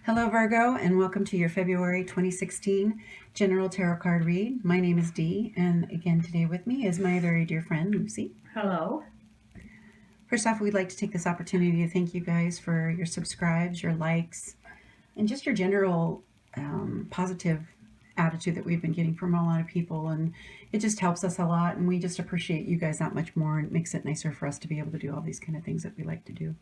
Hello Virgo, and welcome to your February 2016 General Tarot Card Read. My name is Dee, and again today with me is my very dear friend Lucy. Hello. First off, we'd like to take this opportunity to thank you guys for your subscribes, your likes, and just your general positive attitude that we've been getting from a lot of people, and it just helps us a lot, and we just appreciate you guys that much more, and it makes it nicer for us to be able to do all these kind of things that we like to do.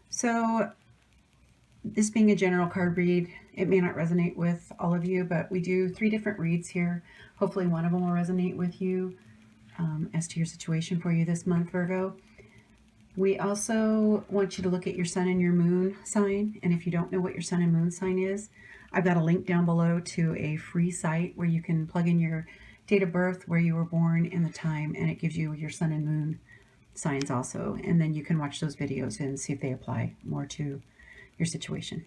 So this being a general card read, it may not resonate with all of you, but we do 3 different reads here. Hopefully one of them will resonate with you as to your situation for you this month, Virgo. We also want you to look at your sun and your moon sign, and if you don't know what your sun and moon sign is, I've got a link down below to a free site where you can plug in your date of birth, where you were born, and the time, and it gives you your sun and moon signs also, and then you can watch those videos and see if they apply more to your situation.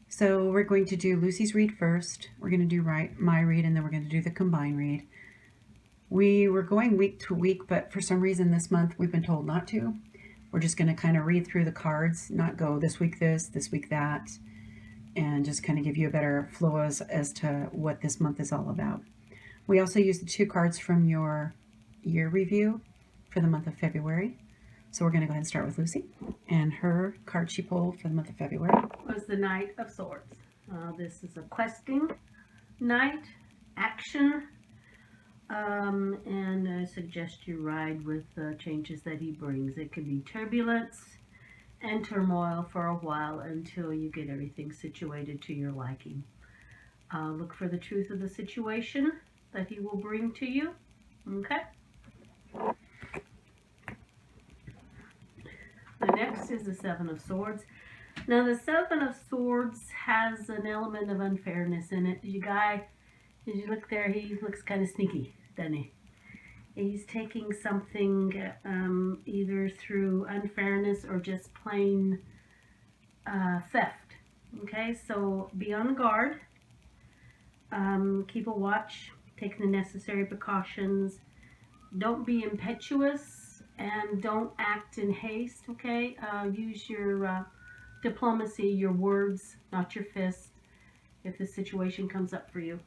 So we're going to do Lucy's read first. We're going to do my read, and then we're going to do the combined read. We were going week to week, but for some reason this month we've been told not to. We're just going to kind of read through the cards, not go this week this week that, and just kind of give you a better flow as to what this month is all about. We also use the 2 cards from your year review for the month of February. So we're going to go ahead and start with Lucy, and her card she pulled for the month of February was the Knight of Swords. This is a questing knight, action, and I suggest you ride with the changes that he brings. It could be turbulence and turmoil for a while until you get everything situated to your liking. Look for the truth of the situation that he will bring to you. Okay? The next is the Seven of Swords. Now the Seven of Swords has an element of unfairness in it. You guy, as you look there, he looks kind of sneaky, doesn't he? He's taking something either through unfairness or just plain theft. Okay, so be on guard. Keep a watch. Take the necessary precautions. Don't be impetuous. And don't act in haste, okay? Use your diplomacy, your words, not your fists, if the situation comes up for you.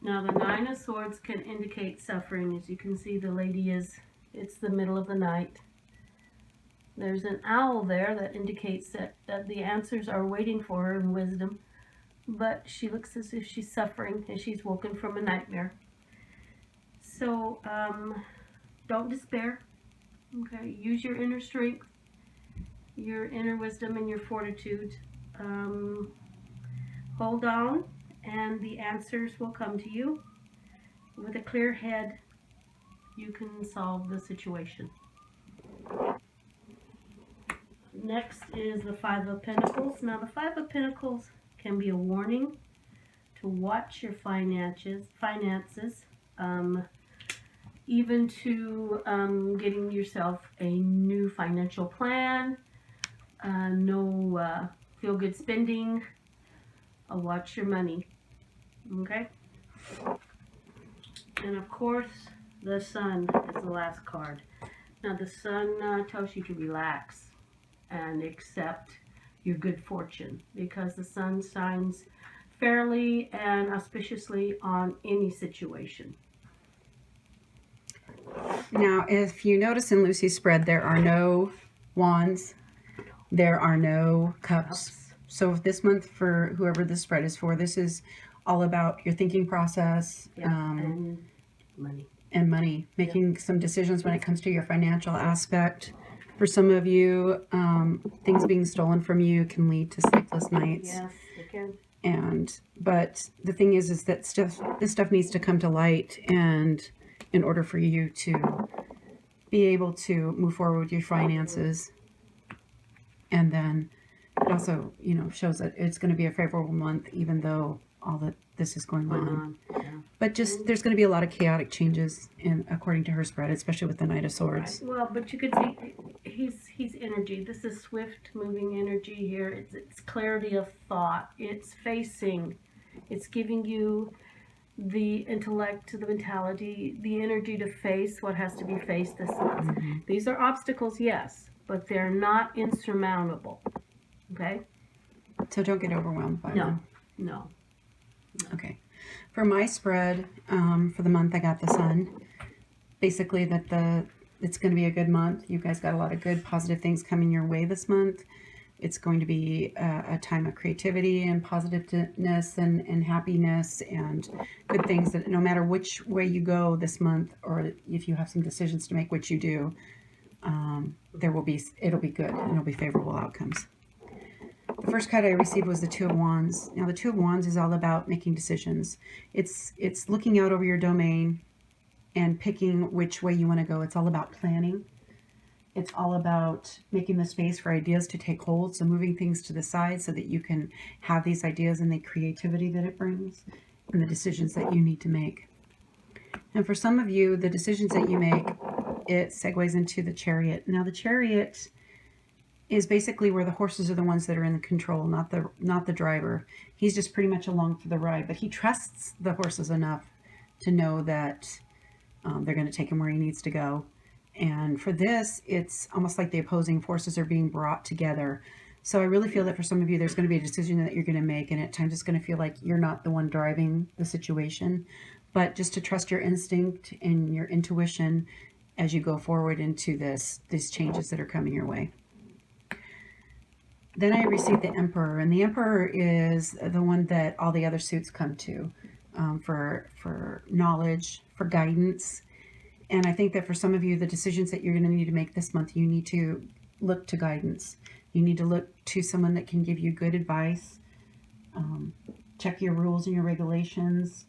Now, the Nine of Swords can indicate suffering. As you can see, the lady it's the middle of the night. There's an owl there that indicates that the answers are waiting for her in wisdom, but she looks as if she's suffering and she's woken from a nightmare. So, don't despair, okay? Use your inner strength, your inner wisdom, and your fortitude. Hold on, and the answers will come to you. With a clear head, you can solve the situation. Next is the Five of Pentacles. Now, the Five of Pentacles can be a warning to watch your finances, even to getting yourself a new financial plan, no feel-good spending, watch your money, okay? And of course, the Sun is the last card. Now the Sun tells you to relax and accept your good fortune, because the Sun shines fairly and auspiciously on any situation. Now, if you notice in Lucy's spread, there are no wands, there are no cups. So this month, for whoever this spread is for, this is all about your thinking process, and money, making some decisions when it comes to your financial aspect. For some of you, things being stolen from you can lead to sleepless nights. Yes, it can. But the thing is that this stuff needs to come to light, and in order for you to be able to move forward with your finances. And then it also, shows that it's going to be a favorable month, even though all that this is going on. Yeah. But just, there's going to be a lot of chaotic changes according to her spread, especially with the Knight of Swords. Right. Well, but you could see he's energy. This is swift moving energy here. It's clarity of thought. It's facing. It's giving you the intellect, the mentality, the energy to face what has to be faced this month. Mm-hmm. These are obstacles, yes, but they're not insurmountable. Okay? So don't get overwhelmed by them. No. Okay. For my spread for the month, I got the Sun. Basically, that it's going to be a good month. You guys got a lot of good, positive things coming your way this month. It's going to be a time of creativity and positiveness and happiness and good things that no matter which way you go this month, or if you have some decisions to make, which you do, it'll be good and it'll be favorable outcomes. The first card I received was the Two of Wands. Now, the Two of Wands is all about making decisions. It's looking out over your domain and picking which way you want to go. It's all about planning. It's all about making the space for ideas to take hold. So moving things to the side so that you can have these ideas and the creativity that it brings and the decisions that you need to make. And for some of you, the decisions that you make, it segues into the Chariot. Now, the Chariot is basically where the horses are the ones that are in the control, not the driver. He's just pretty much along for the ride, but he trusts the horses enough to know that they're going to take him where he needs to go. And for this, it's almost like the opposing forces are being brought together. So I really feel that for some of you, there's going to be a decision that you're going to make, and at times it's going to feel like you're not the one driving the situation, but just to trust your instinct and your intuition as you go forward into these changes that are coming your way. Then I received the Emperor, and the Emperor is the one that all the other suits come to for knowledge, for guidance. And I think that for some of you, the decisions that you're going to need to make this month, you need to look to guidance. You need to look to someone that can give you good advice, check your rules and your regulations,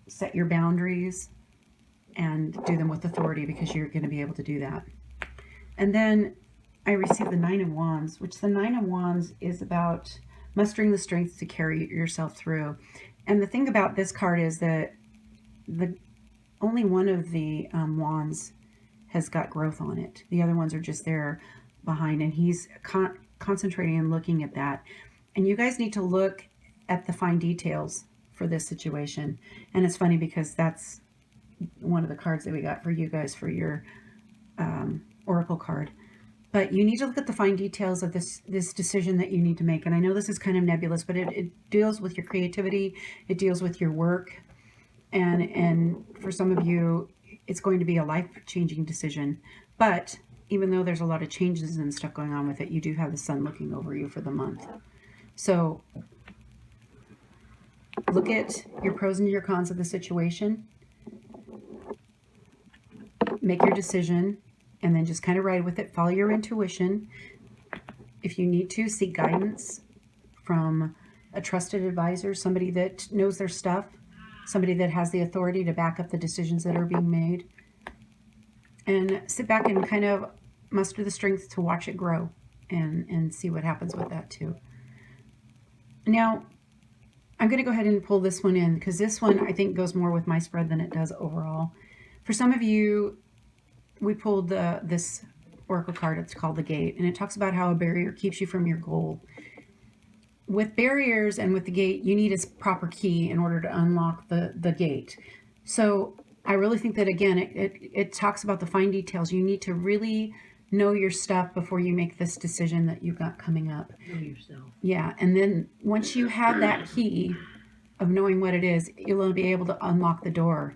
set your boundaries, and do them with authority, because you're going to be able to do that. And then I received the Nine of Wands, which the Nine of Wands is about mustering the strength to carry yourself through. And the thing about this card is that only one of the wands has got growth on it. The other ones are just there behind, and he's concentrating and looking at that. And you guys need to look at the fine details for this situation. And it's funny because that's one of the cards that we got for you guys for your oracle card. But you need to look at the fine details of this decision that you need to make. And I know this is kind of nebulous, but it deals with your creativity. It deals with your work. And for some of you, it's going to be a life-changing decision. But even though there's a lot of changes and stuff going on with it, you do have the Sun looking over you for the month. So look at your pros and your cons of the situation. Make your decision, and then just kind of ride with it. Follow your intuition. If you need to, seek guidance from a trusted advisor, somebody that knows their stuff, somebody that has the authority to back up the decisions that are being made. And sit back and kind of muster the strength to watch it grow and see what happens with that too. Now, I'm going to go ahead and pull this one in, because this one I think goes more with my spread than it does overall. For some of you, we pulled this oracle card. It's called the Gate, and it talks about how a barrier keeps you from your goal. With barriers and with the gate, you need a proper key in order to unlock the gate. So I really think that, again, it talks about the fine details. You need to really know your stuff before you make this decision that you've got coming up. Know yourself. Yeah, and then once you have that key of knowing what it is, you'll be able to unlock the door.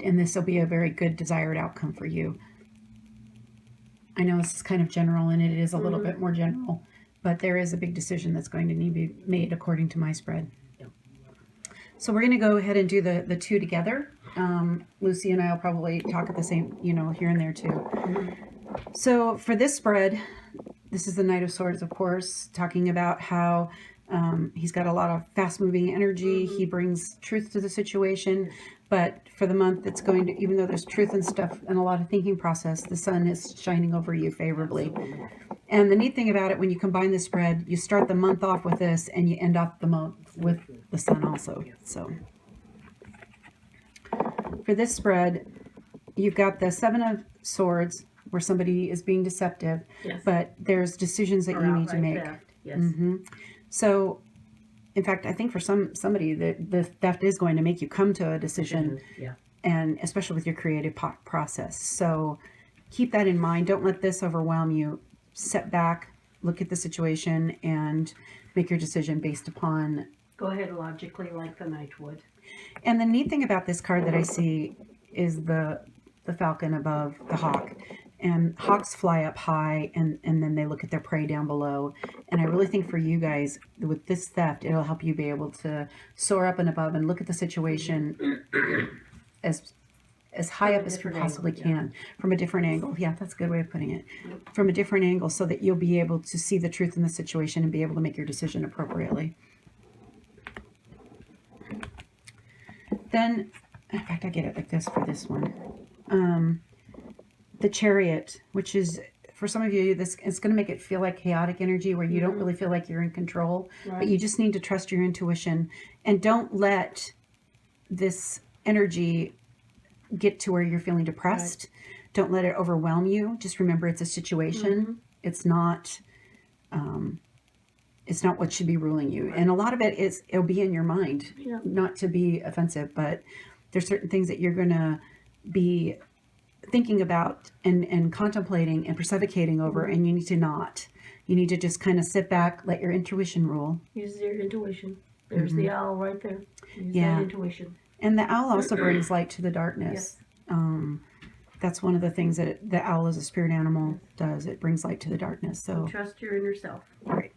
And this will be a very good desired outcome for you. I know this is kind of general, and it is a little bit more general, but there is a big decision that's going to need to be made according to my spread. Yep. So we're going to go ahead and do the two together. Lucy and I will probably talk at the same, here and there too. So for this spread, this is the Knight of Swords, of course, talking about how he's got a lot of fast-moving energy. He brings truth to the situation. But for the month, it's going to, even though there's truth and stuff and a lot of thinking process, the Sun is shining over you favorably. And the neat thing about it, when you combine the spread, you start the month off with this, and you end off the month with the Sun also. So for this spread, you've got the Seven of Swords, where somebody is being deceptive, Yes. but there's decisions that Or you need to outright make. theft. Yes. So in fact, I think for somebody that the theft is going to make you come to a decision, Yeah. and especially with your creative process. So keep that in mind. Don't let this overwhelm you. Step back, look at the situation, and make your decision based upon. Go ahead logically, like the Knight would. And the neat thing about this card that I see is the falcon above the hawk. And hawks fly up high, and then they look at their prey down below. And I really think for you guys, with this theft, it'll help you be able to soar up and above and look at the situation as high up as you possibly can, from a different angle. Yeah, that's a good way of putting it. From a different angle, so that you'll be able to see the truth in the situation and be able to make your decision appropriately. Then, in fact, I get it like this for this one. The Chariot, which is, for some of you, this it's going to make it feel like chaotic energy where you don't really feel like you're in control, but you just need to trust your intuition, and don't let this energy get to where you're feeling depressed. Don't let it overwhelm you. Just remember, it's a situation. It's not what should be ruling you. And a lot of it'll be in your mind, not to be offensive, but there's certain things that you're going to be thinking about and contemplating and perseverating over, and you need to not. You need to just kind of sit back, let your intuition rule. Use your intuition. There's the owl right there. Use that intuition. And the owl also brings light to the darkness. Yes. That's one of the things that the owl as a spirit animal does. It brings light to the darkness. So trust your inner self. Right.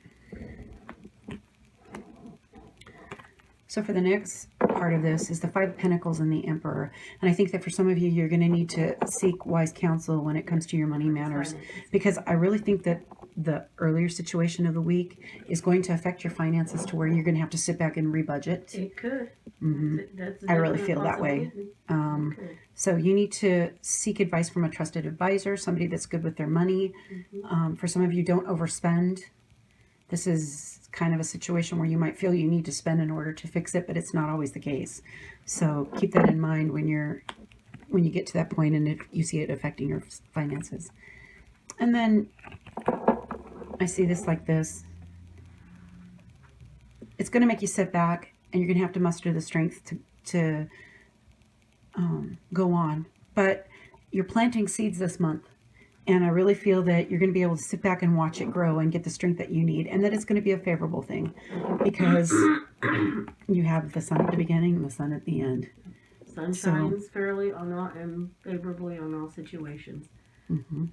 So for the next part of this is the Five of Pentacles and the Emperor. And I think that for some of you, you're going to need to seek wise counsel when it comes to your money matters. Because I really think that the earlier situation of the week is going to affect your finances to where you're going to have to sit back and rebudget. It could. I really feel that way. So you need to seek advice from a trusted advisor, somebody that's good with their money. For some of you, don't overspend. This is kind of a situation where you might feel you need to spend in order to fix it, but it's not always the case. So keep that in mind when you get to that point and you see it affecting your finances. And then I see this like this. It's going to make you sit back, and you're going to have to muster the strength to go on. But you're planting seeds this month. And I really feel that you're going to be able to sit back and watch it grow and get the strength that you need. And that it's going to be a favorable thing, because you have the sun at the beginning and the sun at the end. Sun shines fairly on all and favorably on all situations.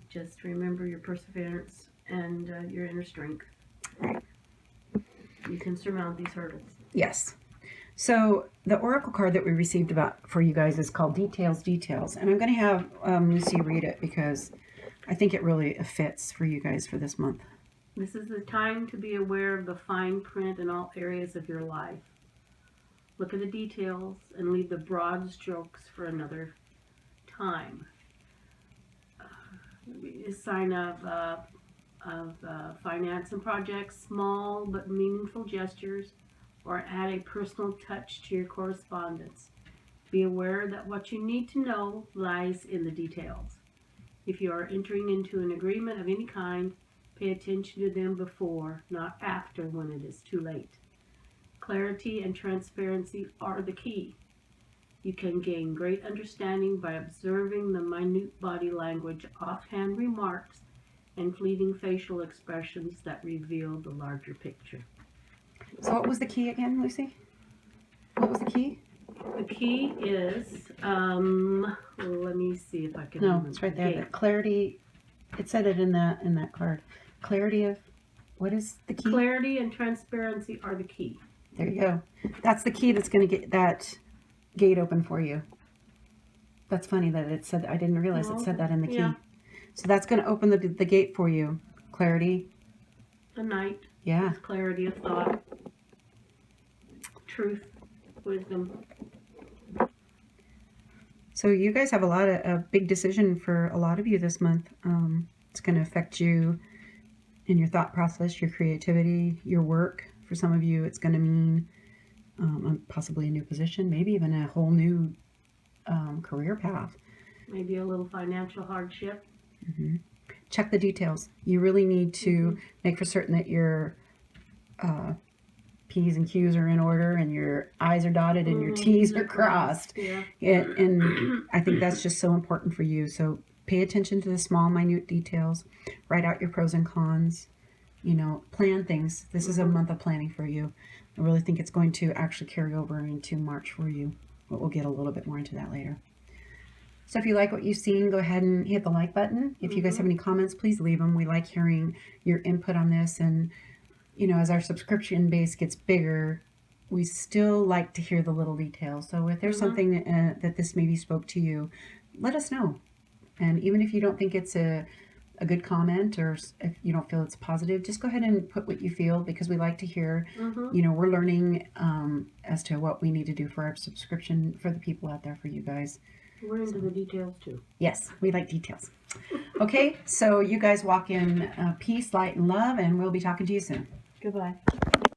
Just remember your perseverance and your inner strength. Right. You can surmount these hurdles. Yes. So the oracle card that we received for you guys is called Details, Details. And I'm going to have Lucy read it because I think it really fits for you guys for this month. This is the time to be aware of the fine print in all areas of your life. Look at the details and leave the broad strokes for another time. A sign of finance and projects, small but meaningful gestures, or add a personal touch to your correspondence. Be aware that what you need to know lies in the details. If you are entering into an agreement of any kind, pay attention to them before, not after, when it is too late. Clarity and transparency are the key. You can gain great understanding by observing the minute body language, offhand remarks, and fleeting facial expressions that reveal the larger picture. So what was the key again, Lucy? What was the key? The key is, let me see if I can remember. It's right there. The clarity, it said it in that card. Clarity of, what is the key? Clarity and transparency are the key. There you go. That's the key that's going to get that gate open for you. That's funny that it said, I didn't realize it said that in the key. Yeah. So that's going to open the gate for you. Clarity. The Knight. Yeah. Clarity of thought. Truth. Wisdom. So you guys have a big decision for a lot of you this month. It's going to affect you in your thought process, your creativity, your work. For some of you, it's going to mean possibly a new position, maybe even a whole new career path. Maybe a little financial hardship. Check the details. You really need to make for certain that you're P's and Q's are in order and your I's are dotted and your T's are crossed. Yeah. And I think that's just so important for you. So pay attention to the small, minute details. Write out your pros and cons. You know, plan things. This is a month of planning for you. I really think it's going to actually carry over into March for you, but we'll get a little bit more into that later. So if you like what you've seen, go ahead and hit the like button. If you guys have any comments, please leave them. We like hearing your input on this. And, you know, as our subscription base gets bigger, we still like to hear the little details. So if there's something that this maybe spoke to you, let us know. And even if you don't think it's a good comment, or if you don't feel it's positive, just go ahead and put what you feel, because we like to hear, you know, we're learning as to what we need to do for our subscription, for the people out there, for you guys. We're into the details too. Yes, we like details. Okay, so you guys walk in peace, light, and love, and we'll be talking to you soon. Goodbye.